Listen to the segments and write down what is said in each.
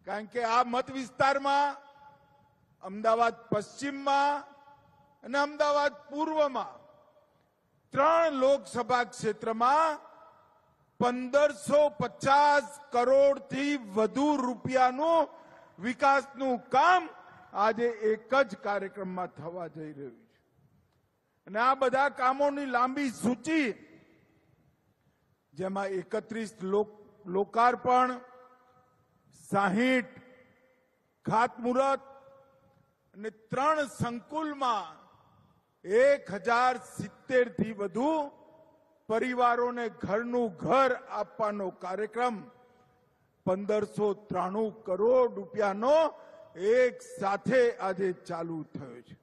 કારણ કે આ મત વિસ્તારમાં અમદાવાદ પશ્ચિમમાં અને અમદાવાદ પૂર્વમાં 3 લોકસભા ક્ષેત્રમાં 1550 કરોડથી વધુ રૂપિયાનું વિકાસનું કામ આજે એક જ કાર્યક્રમમાં થવા જઈ રહ્યું છે. અને આ બધા કામોની લાંબી સૂચિ, જેમાં 31 લોકાર્પણ, 60 ખાતમુહૂર્ત અને 3 સંકુલમાં 1070 થી વધુ પરિવારોને ઘરનું ઘર આપવાનો કાર્યક્રમ 1593 કરોડ રૂપિયાનો એક સાથે આજે ચાલુ થયો છે.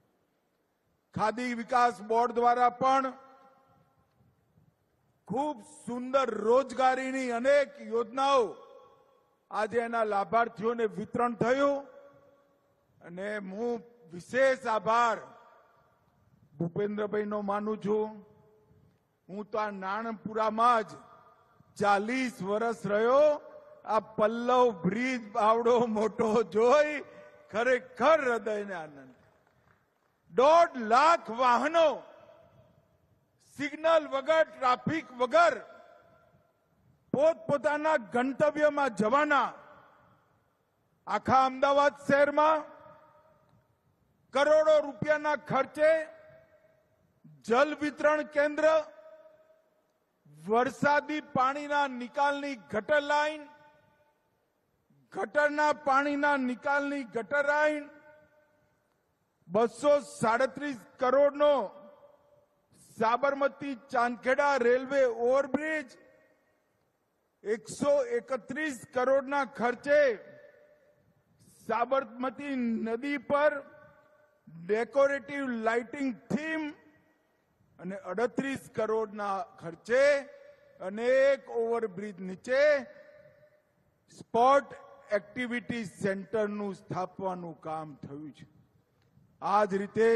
ખાદી વિકાસ બોર્ડ દ્વારા પણ ખૂબ સુંદર રોજગારીની અનેક યોજનાઓ આજે એના લાભાર્થીઓને વિતરણ થયું. અને હું વિશેષ આભાર ભૂપેન્દ્રભાઈનો માનું છું. હું તો આ નાણપુરામાં જ 40 વર્ષ રહ્યો. આ પલ્લવ બ્રિજ બાવડો મોટો જોઈ ખરેખર હૃદયને આનંદ. 1.5 લાખ વાહનો સિગ્નલ વગર, ટ્રાફિક વગર પોતપોતાના ગંતવ્યમાં જવાના. આખા અમદાવાદ શહેરમાં કરોડો રૂપિયાના ખર્ચે જલ વિતરણ કેન્દ્ર, વરસાદી પાણીના નિકાલની ગટર લાઈન, ગટરના પાણીના નિકાલની ગટર લાઈન, 237 કરોડનો સાબરમતી ચાંદખેડા રેલવે ઓવરબ્રિજ, 131 કરોડના ખર્ચે સાબરમતી નદી પર ડેકોરેટિવ લાઇટિંગ થીમ અને 38 કરોડના ખર્ચે અનેક ઓવરબ્રિજ નીચે સ્પોર્ટ એક્ટિવિટી સેન્ટરનું સ્થાપવાનું કામ થયું છે. આ જ રીતે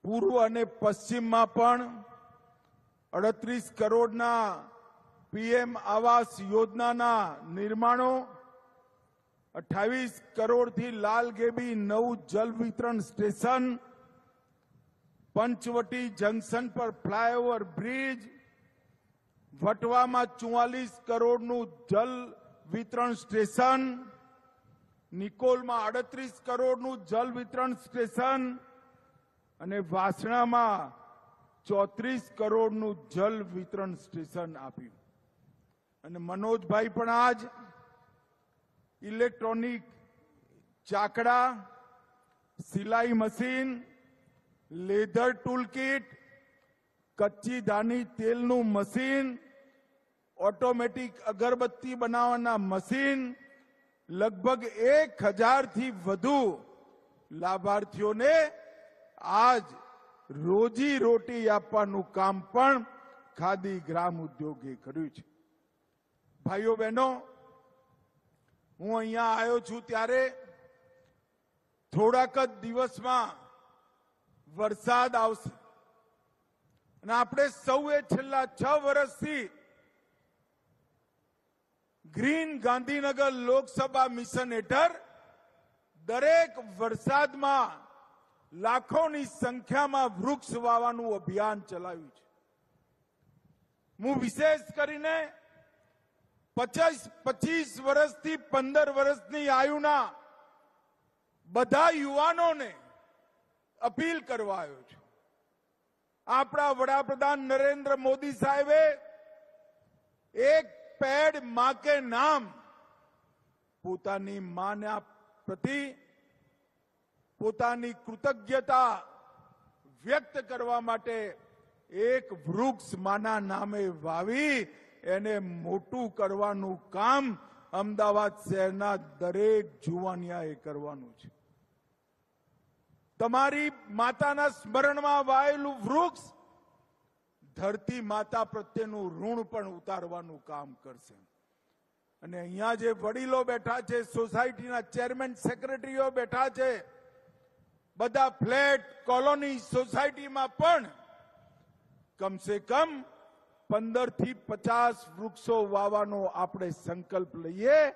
પૂર્વ અને પશ્ચિમમાં પણ 38 કરોડના પીએમ આવાસ યોજનાના નિર્માણો, 28 કરોડથી લાલગેબી નવું જલ વિતરણ સ્ટેશન, પંચવટી જંકશન પર ફ્લાયઓવર બ્રિજ, વટવામાં 44 કરોડનું જલ વિતરણ સ્ટેશન, નિકોલમાં 38 કરોડનું જલ વિતરણ સ્ટેશન અને વાસણામાં 34 કરોડનું જલ વિતરણ સ્ટેશન આપ્યું. અને મનોજભાઈ પણ આજ ઇલેક્ટ્રોનિક ચાકડા, સિલાઈ મશીન, લેધર ટૂલ કિટ, કચ્ચી દાની તેલનું મશીન, ઓટોમેટિક અગરબત્તી બનાવવાના મશીન, લગભગ 1000 થી વધુ લાભાર્થીઓને આજ રોજી રોટી આપવાનું કામ પણ ખાદી ગ્રામ ઉદ્યોગે કર્યું છે. ભાઈઓ બહેનો, હું અહીંયા આવ્યો છું ત્યારે થોડાક જ દિવસમાં વરસાદ આવશે અને આપણે સૌએ છેલ્લા 6 વર્ષથી ગ્રીન ગાંધીનગર લોકસભા મિશન હેઠળ દરેક વરસાદમાં લાખોની સંખ્યામાં વૃક્ષ વાવવાનું અભિયાન ચલાવ્યું છે. હું વિશેષ કરીને 25 વર્ષથી 15 વર્ષની આયુના બધા યુવાનોને અપીલ કરવા આવ્યો છું. આપણા વડાપ્રધાન નરેન્દ્ર મોદી સાહેબે એક પેડ માં કે નામ પોતાની માના પ્રતિ પોતાની કૃતજ્ઞતા વ્યક્ત કરવા માટે એક વૃક્ષ માના નામે વાવી એને મોટું કરવાનું કામ અમદાવાદ શહેરના દરેક જુવાનિયાએ કરવાનું છે. તમારી માતાના સ્મરણમાં વાયેલું વૃક્ષ ધરતી માતા પ્રત્યેનું ઋણ પણ ઉતારવાનું કામ કરશે. અને અહીંયા જે વડીલો બેઠા છે, સોસાયટીના ચેરમેન સેક્રેટરીઓ બેઠા છે, બધા ફ્લેટ કોલોની સોસાયટીમાં પણ કમસે કમ 15 થી 50 વૃક્ષો વાવવાનો આપણે સંકલ્પ લઈએ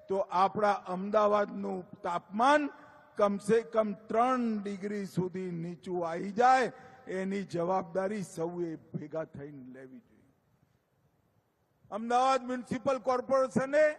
તો આપણા અમદાવાદનું તાપમાન કમસે કમ 3 ડિગ્રી સુધી નીચું આવી જાય એની જવાબદારી સૌએ ભેગા થઈને લેવી જોઈએ. અમદાવાદ મ્યુનિસિપલ કોર્પોરેશને